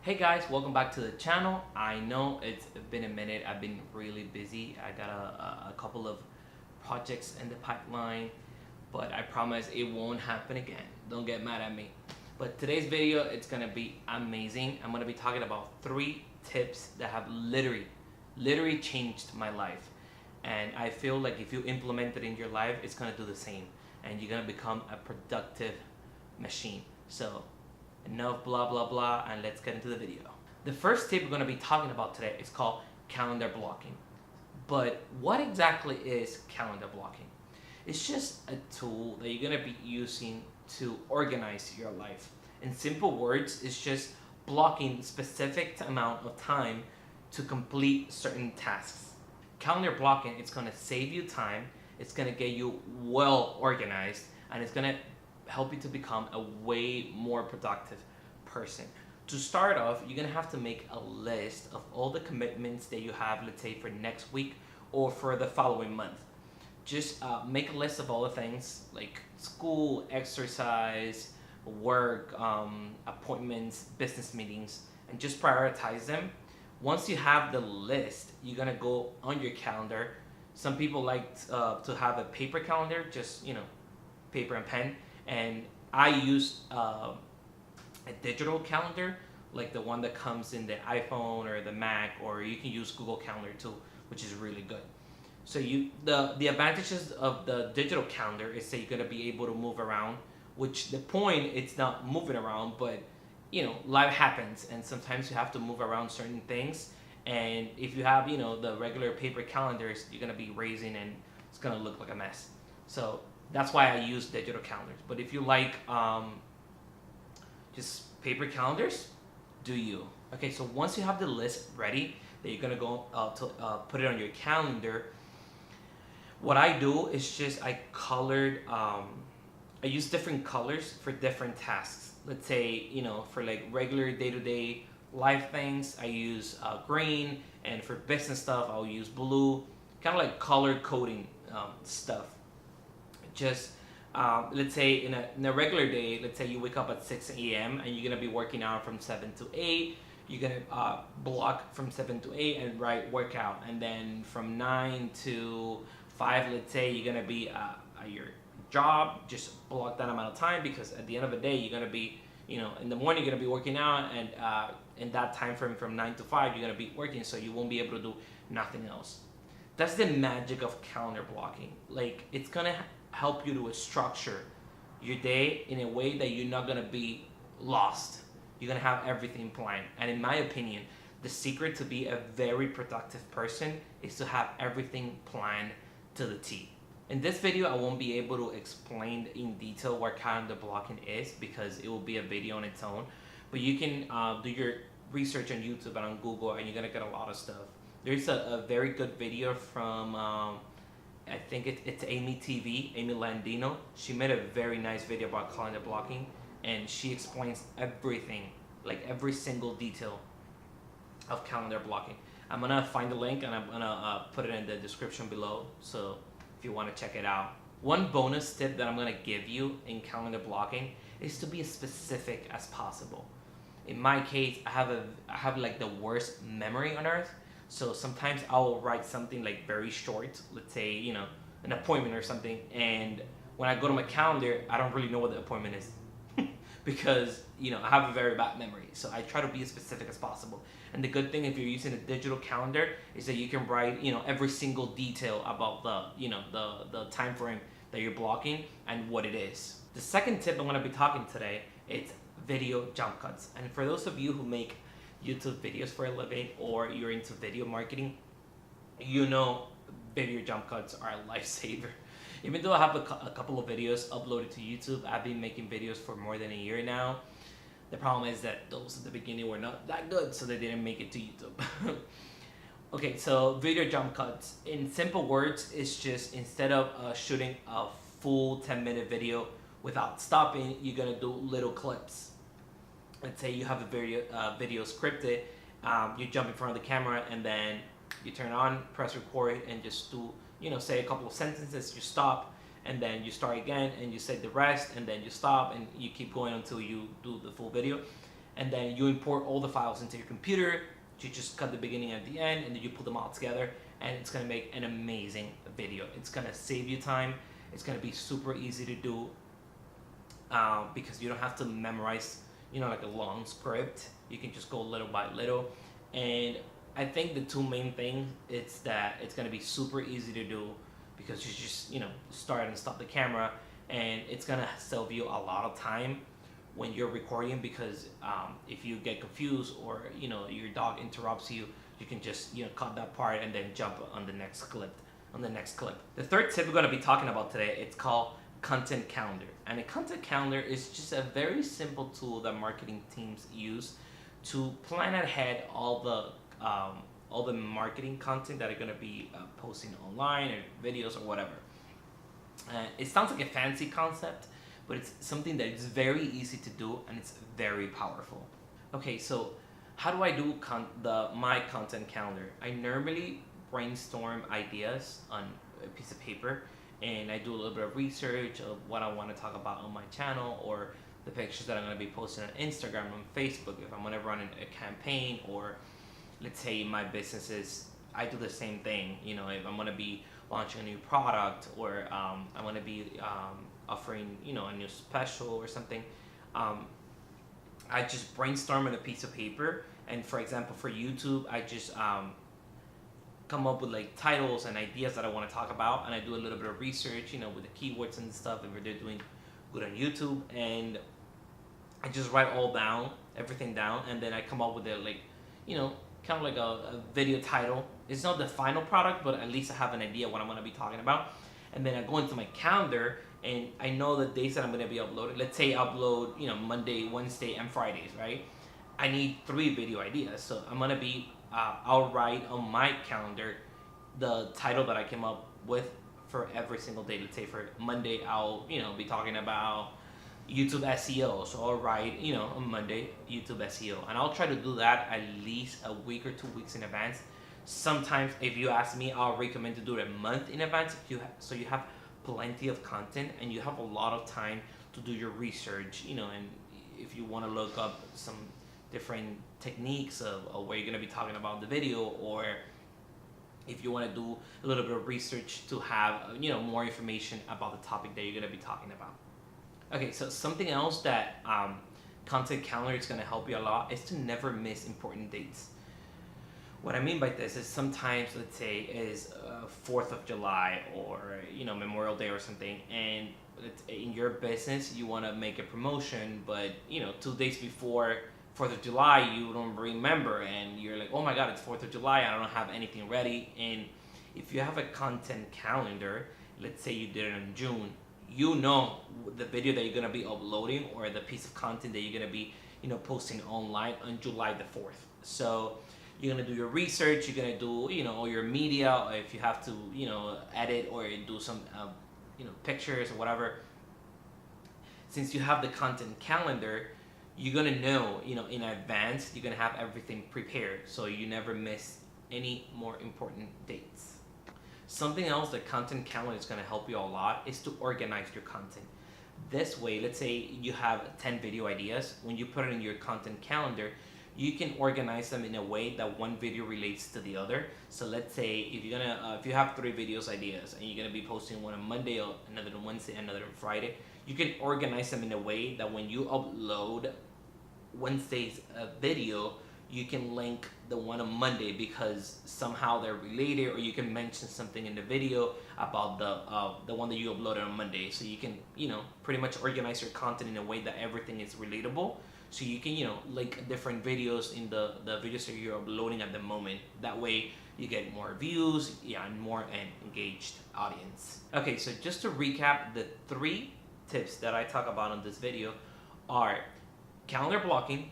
Hey guys, welcome back to the channel. I know it's been a minute. I've been really busy. I got a couple of projects in the pipeline, but I promise it won't happen again. Don't get mad at me. But today's video, it's gonna be amazing. I'm gonna be talking about 3 tips that have literally changed my life. And I feel like if you implement it in your life, it's gonna do the same. And you're gonna become a productive machine. So enough blah blah blah, and let's get into the video. The first tip we're going to be talking about today is called calendar blocking. But what exactly is calendar blocking? It's just a tool that you're going to be using to organize your life. In simple words, it's just blocking specific amount of time to complete certain tasks. Calendar blocking, it's going to save you time, it's going to get you well organized, and it's going to help you to become a way more productive person. To start off, you're gonna have to make a list of all the commitments that you have, let's say for next week or for the following month. Just make a list of all the things like school, exercise, work, appointments, business meetings, and just prioritize them. Once you have the list, you're gonna go on your calendar. Some people like to have a paper calendar, just paper and pen, and I use a digital calendar, like the one that comes in the iPhone or the Mac, or you can use Google Calendar too, which is really good. So the advantages of the digital calendar is that you're gonna be able to move around, which the point it's not moving around, but life happens, and sometimes you have to move around certain things. And if you have the regular paper calendars, you're gonna be raising and it's gonna look like a mess. So that's why I use digital calendars. But if you like just paper calendars, do you. Okay, so once you have the list ready that you're gonna go to put it on your calendar, what I do is just I use different colors for different tasks. Let's say for like regular day-to-day life things, I use green, and for business stuff I'll use blue, kind of like color coding stuff. Just let's say in a regular day, let's say you wake up at 6 a.m. and you're gonna be working out from 7 to 8. You're gonna block from 7 to 8 and workout, and then from 9 to 5, let's say you're gonna be at your job. Just block that amount of time, because at the end of the day you're gonna be in the morning you're gonna be working out, and in that time frame from 9 to 5 you're gonna be working, so you won't be able to do nothing else. That's the magic of calendar blocking. Like, it's gonna help you to structure your day in a way that you're not gonna be lost. You're gonna have everything planned. And in my opinion, the secret to be a very productive person is to have everything planned to the T. In this video, I won't be able to explain in detail what calendar blocking is, because it will be a video on its own. But you can do your research on YouTube and on Google, and you're gonna get a lot of stuff. There's a very good video from I think it's AmyTV, Amy Landino. She made a very nice video about calendar blocking, and she explains everything, like every single detail of calendar blocking. I'm gonna find the link, and I'm gonna put it in the description below, so if you want to check it out. One bonus tip that I'm gonna give you in calendar blocking is to be as specific as possible. In my case, I have like the worst memory on earth. So sometimes I'll write something like very short, let's say, an appointment or something. And when I go to my calendar, I don't really know what the appointment is because, I have a very bad memory. So I try to be as specific as possible. And the good thing if you're using a digital calendar is that you can write, every single detail about the time frame that you're blocking and what it is. The second tip I'm going to be talking today is video jump cuts. And for those of you who make YouTube videos for a living, or you're into video marketing, video jump cuts are a lifesaver. Even though I have a couple of videos uploaded to YouTube, I've been making videos for more than a year now. The problem is that those at the beginning were not that good, so they didn't make it to YouTube. Okay, so video jump cuts, in simple words, is just instead of shooting a full 10-minute video without stopping, you're gonna do little clips. Let's say you have a video scripted, you jump in front of the camera, and then you turn on, press record, and just do, say a couple of sentences, you stop, and then you start again, and you say the rest, and then you stop, and you keep going until you do the full video. and then you import all the files into your computer. You just cut the beginning and the end, and then you put them all together, and it's gonna make an amazing video. It's gonna save you time. It's gonna be super easy to do because you don't have to memorize, like a long script. You can just go little by little. And I think the two main things is that it's gonna be super easy to do because you just start and stop the camera, and it's gonna save you a lot of time when you're recording, because if you get confused or your dog interrupts you, you can just cut that part and then jump on the next clip. The third tip we're going to be talking about today, it's called content calendar. And a content calendar is just a very simple tool that marketing teams use to plan ahead all the marketing content that are going to be posting online or videos or whatever. It sounds like a fancy concept, but it's something that is very easy to do, and it's very powerful. Okay, so how do I do my content calendar? I normally brainstorm ideas on a piece of paper, and I do a little bit of research of what I want to talk about on my channel, or the pictures that I'm going to be posting on Instagram, on Facebook, if I'm going to run a campaign, or let's say my businesses, I do the same thing. If I'm going to be launching a new product, or I'm going to be offering a new special or something, I just brainstorm on a piece of paper. And for example, for YouTube, I just come up with like titles and ideas that I want to talk about, and I do a little bit of research with the keywords and stuff if they're doing good on YouTube, and I just write everything down, and then I come up with a kind of like a video title. It's not the final product, but at least I have an idea what I'm going to be talking about. And then I go into my calendar, and I know the days that I'm going to be uploading. Let's say I upload Monday, Wednesday, and Fridays, right? I need 3 video ideas, so I'm going to be I'll write on my calendar the title that I came up with for every single day. Let's say for Monday, I'll be talking about YouTube SEO, so I'll write on Monday YouTube SEO, and I'll try to do that at least a week or 2 weeks in advance. Sometimes, if you ask me, I'll recommend to do it a month in advance, so you have plenty of content and you have a lot of time to do your research, and if you want to look up some different techniques of what you're going to be talking about in the video, or if you want to do a little bit of research to have more information about the topic that you're going to be talking about. Okay, so something else that content calendar is going to help you a lot is to never miss important dates. What I mean by this is sometimes, let's say, is 4th of July or Memorial Day or something, and in your business you want to make a promotion, but 2 days before 4th of July you don't remember, and you're like, oh my god, it's 4th of July, I don't have anything ready. And if you have a content calendar, let's say you did it in June, the video that you're going to be uploading, or the piece of content that you're going to be posting online on July the 4th. So you're going to do your research, you're going to do all your media, or if you have to edit or do some pictures or whatever. Since you have the content calendar, you're going to know in advance, you're going to have everything prepared, so you never miss any more important dates. Something else that content calendar is going to help you a lot is to organize your content. This way, let's say you have 10 video ideas. When you put it in your content calendar, you can organize them in a way that one video relates to the other. So let's say if you have 3 videos ideas and you're gonna be posting one on Monday, or another on Wednesday, another on Friday, you can organize them in a way that when you upload Wednesday's video, you can link the one on Monday because somehow they're related, or you can mention something in the video about the one that you uploaded on Monday. So you can pretty much organize your content in a way that everything is relatable. So you can link different videos in the videos that you're uploading at the moment. That way you get more views, and more an engaged audience. Okay, so just to recap, the 3 tips that I talk about in this video are calendar blocking,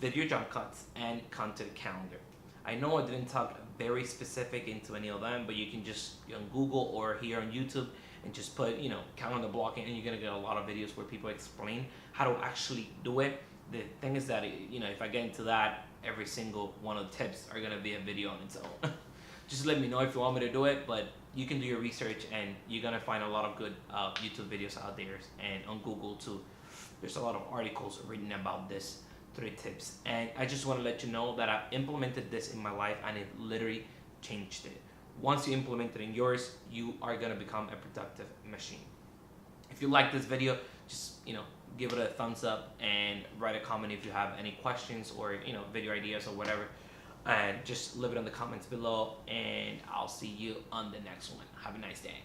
video jump cuts, and content calendar. I know I didn't talk very specific into any of them, but you can just on Google or here on YouTube and just put calendar blocking, and you're gonna get a lot of videos where people explain how to actually do it. The thing is that if I get into that, every single one of the tips are gonna be a video on its own. Just let me know if you want me to do it, but you can do your research and you're gonna find a lot of good YouTube videos out there, and on Google too. There's a lot of articles written about this 3 tips. And I just want to let you know that I've implemented this in my life and it literally changed it. Once you implement it in yours, you are going to become a productive machine. If you like this video, just, give it a thumbs up and write a comment if you have any questions or, video ideas or whatever. And just leave it in the comments below, and I'll see you on the next one. Have a nice day.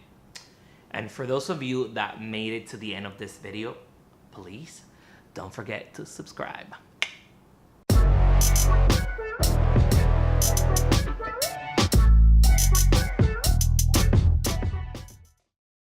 And for those of you that made it to the end of this video, please don't forget to subscribe.